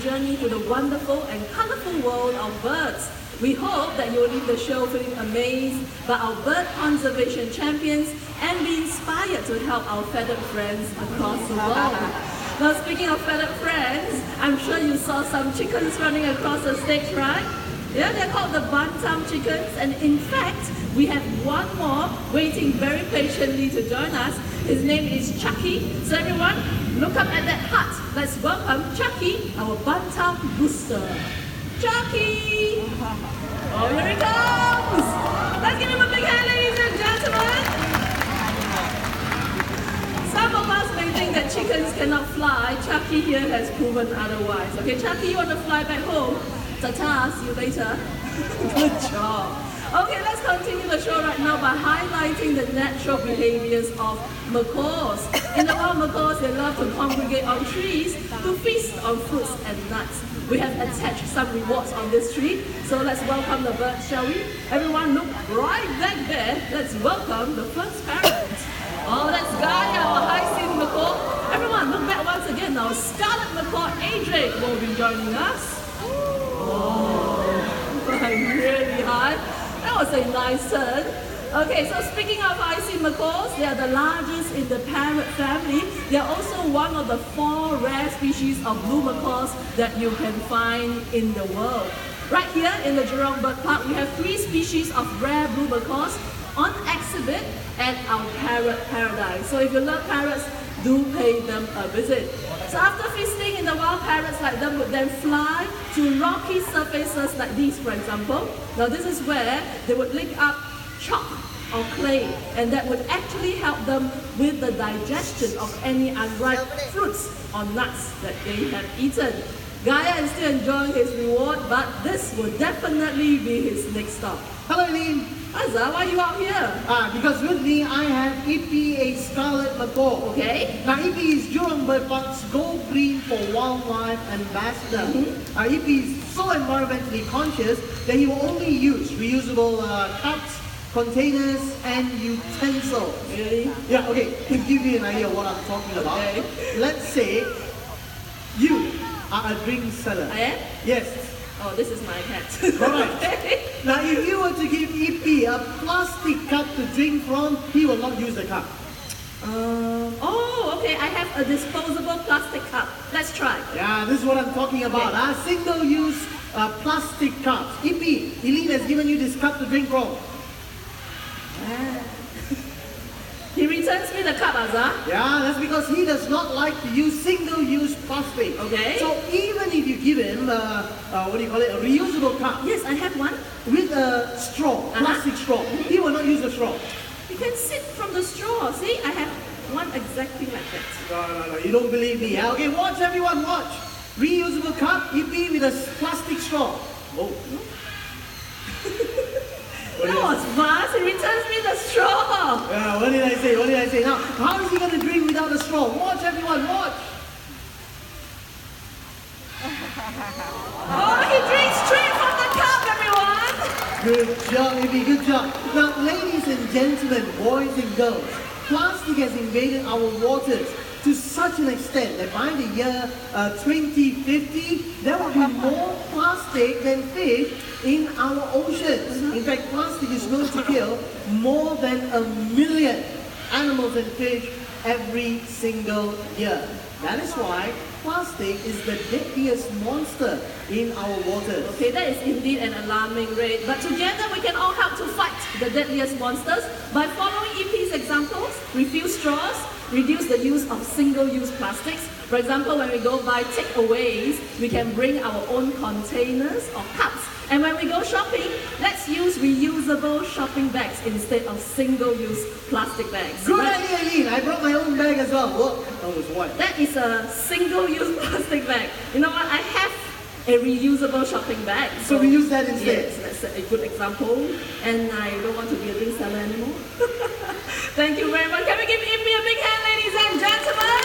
journey through the wonderful and colorful world of birds. We hope that you'll leave the show feeling amazed by our bird conservation champions and be inspired to help our feathered friends across the world. Now, speaking of feathered friends, I'm sure you saw some chickens running across the stage, right? Yeah, they're called the bantam chickens, and in fact, we have one more waiting very patiently to join us. His name is Chucky. So everyone, look up at that hut. Let's welcome Chucky, our bantam rooster. Chucky! Oh, here he comes! Let's give him a big hand, ladies and gentlemen! Some of us may think that chickens cannot fly. Chucky here has proven otherwise. Okay, Chucky, you want to fly back home? Ta-ta, see you later. Good job. Okay, let's continue the show right now by highlighting the natural behaviors of macaws. In the wild, macaws, they love to congregate on trees to feast on fruits and nuts. We have attached some rewards on this tree, so let's welcome the birds, shall we? Everyone look right back there. Let's welcome the first parent. Oh, that's Gaia, our hyacinth macaw. Everyone look back once again. Our scarlet macaw, Adric, will be joining us. Oh, really high. That was a nice turn. Okay, so speaking of hyacinth macaws, they are the largest in the parrot family. They are also one of the 4 rare species of blue macaws that you can find in the world. Right here in the Jurong Bird Park, we have 3 species of rare blue macaws on exhibit at our parrot paradise. So if you love parrots, do pay them a visit. So after feasting in the wild, parrots like them would then fly to rocky surfaces like these, for example. Now this is where they would lick up chalk or clay, and that would actually help them with the digestion of any unripe fruits or nuts that they have eaten. Gaia is still enjoying his reward, but this will definitely be his next stop. Hello, Eileen. Azza, why are you out here? Because with me I have Ippy, a scarlet macaw. Okay. Now Ippy is Jurong Bird Park's Go Green for Wildlife ambassador. Ippy is so environmentally conscious that he will only use reusable cups, containers, and utensils. Really? Yeah, okay. To give you an idea of what I'm talking about, Okay. let's say you are a drink seller. I am? Yes. Oh, this is my cat. Correct. Now, if you were to give Ippy a plastic cup to drink from, he will not use the cup. Oh, okay. I have a disposable plastic cup. Let's try. Yeah, this is what I'm talking about. Okay. Single-use plastic cups. Ippy, Eileen has given you this cup to drink from. He returns me the cup, Azza. Yeah, that's because he does not like to use single-use plastic. Okay. So even if you give him, what do you call it, a reusable cup Yes, I have one. with a straw, plastic straw, he will not use the straw. You can sip from the straw. See, I have one exactly like that. No, you don't believe me. Okay, watch everyone, watch. Reusable cup, Ippy with a plastic straw. Oh. That was fast. He returns me the straw. Yeah, what did I say? What did I say? Now, how is he going to drink without a straw? Watch everyone, watch. Oh, he drinks straight from the cup, everyone. Good job, Ippy, good job. Now, ladies and gentlemen, boys and girls, plastic has invaded our waters to such an extent that by the year 2050, there will be more plastic than fish in our oceans. In fact, plastic is known to kill more than 1 million animals and fish every single year. That is why plastic is the deadliest monster in our waters. Okay, that is indeed an alarming rate. But together we can all help to fight the deadliest monsters by following Ippy's examples. Refuse straws, reduce the use of single-use plastics. For example, when we go buy takeaways, we can bring our own containers or cups. And when we go shopping, let's use reusable shopping bags instead of single-use plastic bags. Good idea, Eileen. I brought my own bag as well. Look, that was what? That is a single-use plastic bag. You know what? I have a reusable shopping bag. So we use that instead? Yes, that's a good example. And I don't want to be a drink seller anymore. Thank you very much. Can we give Ippy a big hand, ladies and gentlemen?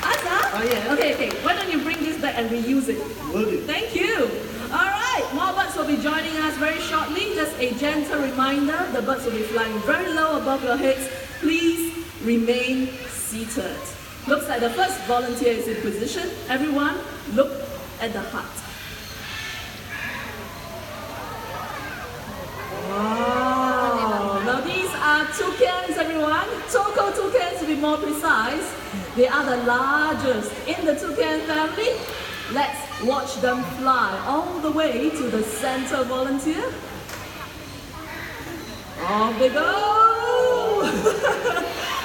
Asa? Oh, yeah. Okay. Why don't you bring this back and reuse it? Will do. Thank you. All right, more birds will be joining us very shortly. Just a gentle reminder, the birds will be flying very low above your heads. Please remain seated. Looks like the first volunteer is in position. Everyone, look at the hut. Wow! Now these are toucans, everyone. Choco toucans to be more precise. They are the largest in the toucan family. Let's watch them fly all the way to the center, volunteer. Off they go!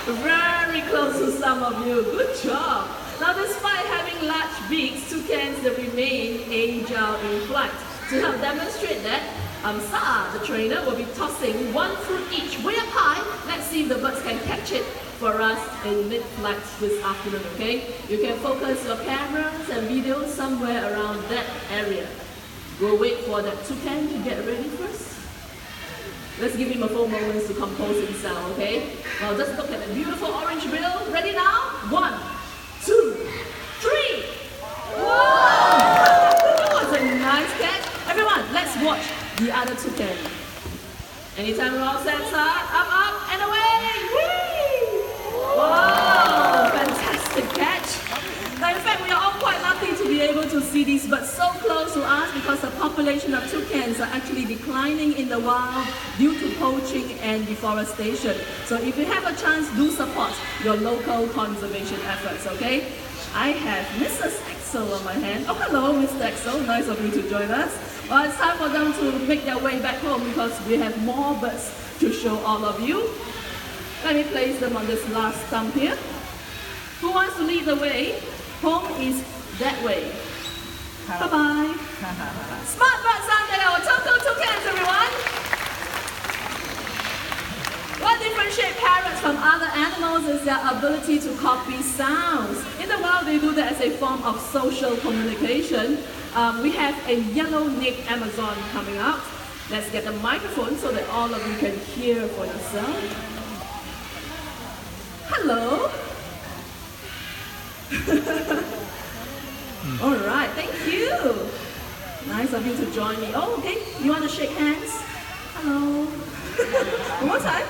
Very close to some of you. Good job. Now, despite having large beaks, toucans they remain agile in flight. To help demonstrate that, Sa, the trainer, will be tossing one fruit each way up high. Let's see if the birds can catch it for us in mid-flight this afternoon, okay? You can focus your cameras and videos somewhere around that area. We'll wait for that toucan to get ready first. Let's give him a few moments to compose himself, okay? Well, just look at the beautiful orange bill. Ready now? 1, 2, 3. Whoa! That was a nice catch. Everyone, let's watch the other toucan. Anytime we're all set, up, and away! Whee! Wow! Fantastic catch. Now, in fact, we are all quite lucky to be able to see these birds so close to us because the population of toucans are actually declining in the wild due to poaching and deforestation. So if you have a chance, do support your local conservation efforts, okay? I have Mrs. Axel on my hand. Oh, hello, Mr. Axel. Nice of you to join us. Well, it's time for them to make their way back home because we have more birds to show all of you. Let me place them on this last stump here. Who wants to lead the way? Home is that way. Bye-bye. Smart Bird Sunday, our Choco toucans, everyone. What differentiates parrots from other animals is their ability to copy sounds. In the wild, they do that as a form of social communication. We have a yellow-necked Amazon coming out. Let's get the microphone so that all of you can hear for yourself. Hello. All right, thank you. Nice of you to join me. Oh, okay. You want to shake hands? Hello. One more time.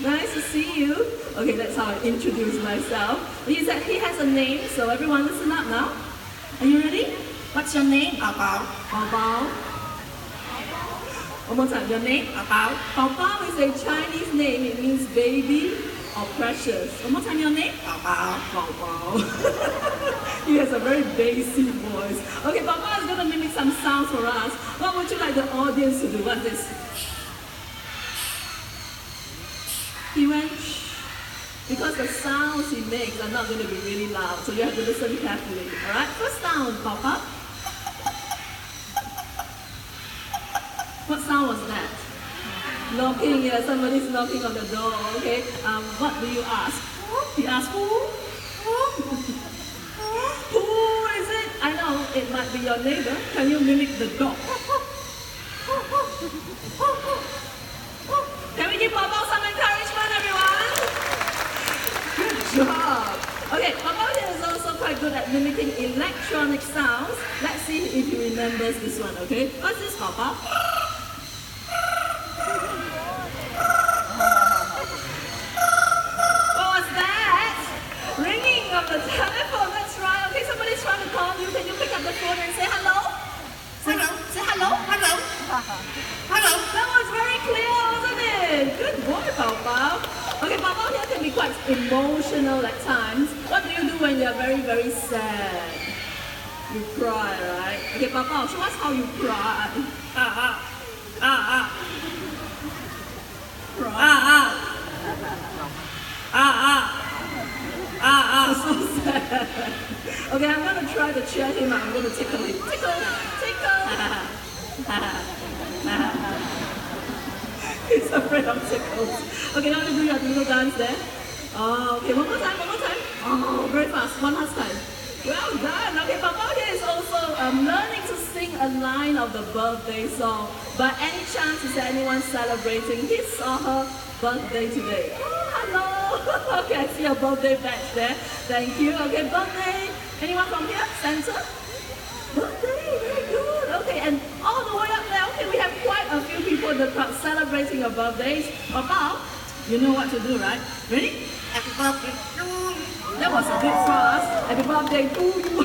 Nice to see you. Okay, that's how I introduce myself. He said he has a name, so everyone listen up now. Are you ready? What's your name? Bao Bao. Bao Bao. One more time. Your name? Bao Bao. Bao Bao is a Chinese name. It means baby or precious. One more time. Your name? Bao Bao. Bao Bao. He has a very bassy voice. Okay, Bao Bao is going to mimic some sounds for us. What would you like the audience to do? What's this? He went shh, because the sounds he makes are not going to be really loud, so you have to listen carefully. All right, first sound, Papa. What sound was that? Knocking, yeah, somebody's knocking on the door, okay. What do you ask? He asked, who? Who is it? I know, it might be your neighbor. Can you mimic the dog? Can we give Papa some encouragement, everyone? Good job. Okay, Papa here is also quite good at mimicking electronic sounds. Let's see if he remembers this one, okay? What's this, Papa? What was that? Ringing of the telephone, that's right. Okay, somebody's trying to call you. Can you pick up the phone and say hello? Hello. Say hello. Hello. Hello. That was very clear, wasn't it? Good boy, Bao Bao. Okay, Bao Bao here can be quite emotional at times. What do you do when you're very, very sad? You cry, right? Okay, Bao Bao, show us how you cry. Cry. So sad. Okay, I'm going to try to cheer him up. I'm going to tickle him. Tickle. He's afraid of tickles. Okay, now you do your little dance there. Oh, okay, one more time. Oh, very fast. One last time. Well done. Okay, Papa here is also learning to sing a line of the birthday song. By any chance, is there anyone celebrating his or her birthday today? Oh, hello. Okay, I see your birthday badge there. Thank you. Okay, birthday. Anyone from here? Center? Birthday, very good. Okay, and all the way up there, okay, we have quite a few people in the crowd celebrating your birthdays. Papa, you know what to do, right? Ready? Happy birthday to you. That was a bit fast. Happy birthday to you.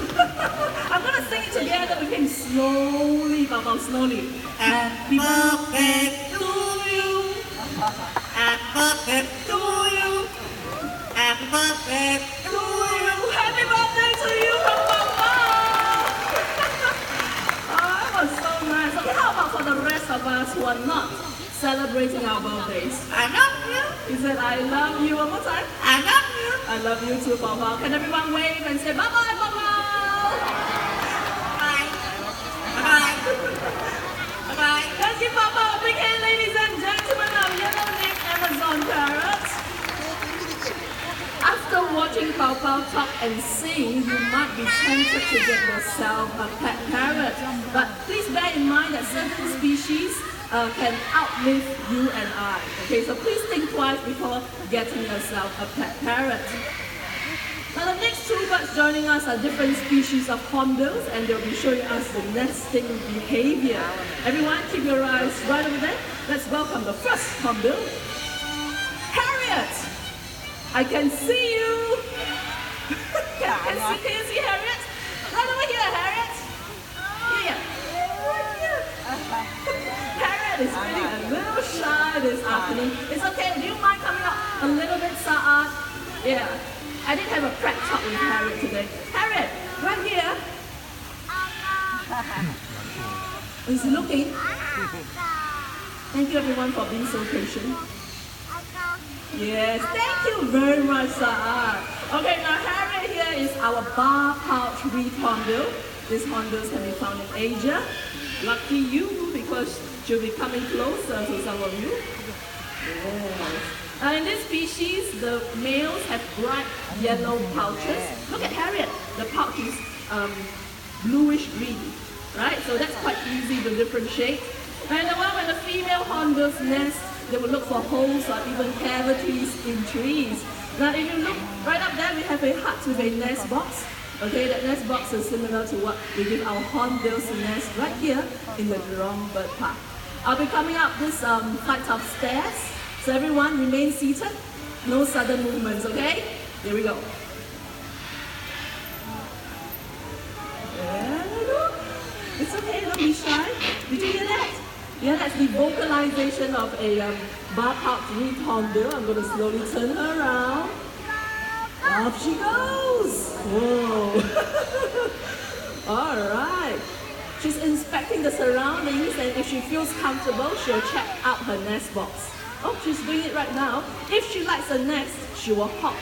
I'm gonna sing it together with him slowly, Papa, slowly. Happy birthday to you. Happy birthday to you. Happy birthday to you. Happy birthday to you from Papa. Oh, that was so nice. Okay, how about for the rest of us who are not celebrating our birthdays? I love you. He said, I love you. One more time. I love you. I love you too, Papa. Can everyone wave and say bye-bye, Papa? Bye. Bye. Bye. Let's give Papa a big hand, ladies and gentlemen, of Yellow Neck Amazon parrots. After watching Papa talk and sing, you might be tempted to get yourself a pet parrot. But please bear in mind that certain species can outlive you and I. Okay, so please think twice before getting yourself a pet parrot. Now the next two birds joining us are different species of hornbills, and they'll be showing us the nesting behavior. Everyone, keep your eyes right over there. Let's welcome the first hornbill, Harriet. I can see you. Can you see Harriet? Right over here, Harriet. Yeah. Harriet is feeling a little shy this afternoon. It's okay. Do you mind coming up a little bit, Saad? Yeah. I did have a prep talk with Harriet today. Harriet, right here. Is he looking? Thank you everyone for being so patient. Yes, thank you very much, Saad. Okay, now Harriet here is our bar pouch reed hornbill. These hornbills can be found in Asia. Lucky you, because she'll be coming closer to some of you. Yes. In this species, the males have bright yellow pouches. Look at Harriet. The pouch is bluish green, right? So that's quite easy to differentiate. And when the female hornbills nest, they will look for holes or even cavities in trees. Now if you look right up there, we have a hut with a nest box. Okay, that nest box is similar to what we give our hornbills to nest right here in the Jurong Bird Park. I'll be coming up this flight of stairs. So everyone remain seated. No sudden movements, okay? Here we go. It's okay, don't be shy. Did you hear that? Yeah, that's the vocalization of a bar pouch reed hornbill. I'm going to slowly turn her around. Off she goes. Whoa. All right. She's inspecting the surroundings, and if she feels comfortable, she'll check out her nest box. Oh, she's doing it right now. If she likes a nest, she will hop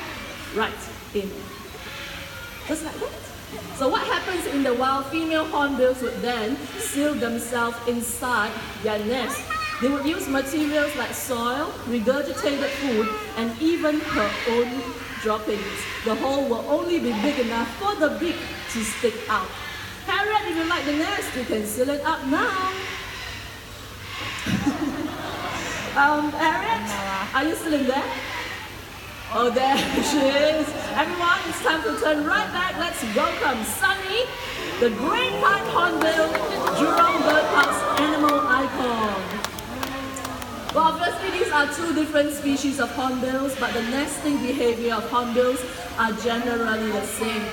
right in. Just like that. So what happens in the wild, female hornbills would then seal themselves inside their nest. They would use materials like soil, regurgitated food, and even her own droppings. The hole will only be big enough for the beak to stick out. Harriet, if you like the nest, you can seal it up now. Harriet, are you still in there? Oh, there she is. Everyone, it's time to turn right back. Let's welcome Sunny, the great-pied hornbill, Jurong Bird Park's animal icon. Well, obviously these are two different species of hornbills, but the nesting behavior of hornbills are generally the same.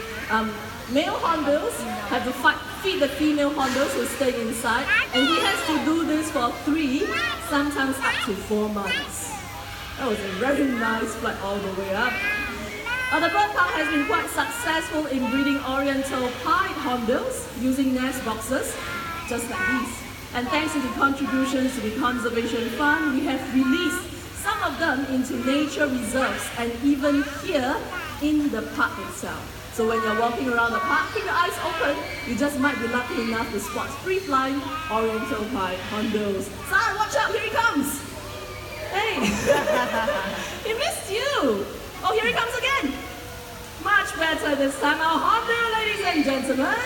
Male hornbills have to feed the female hornbills who stay inside, and he has to do this for 3, sometimes up to 4 months. That was a very nice flight all the way up. The bird park has been quite successful in breeding oriental pied hornbills using nest boxes, just like these. And thanks to the contributions to the Conservation Fund, we have released some of them into nature reserves and even here in the park itself. So when you're walking around the park, keep your eyes open. You just might be lucky enough to spot free-flying oriental pied hornbills. Sarah, watch out, here he comes! Hey! He missed you! Oh, here he comes again! Much better this time, our hornbill, ladies and gentlemen!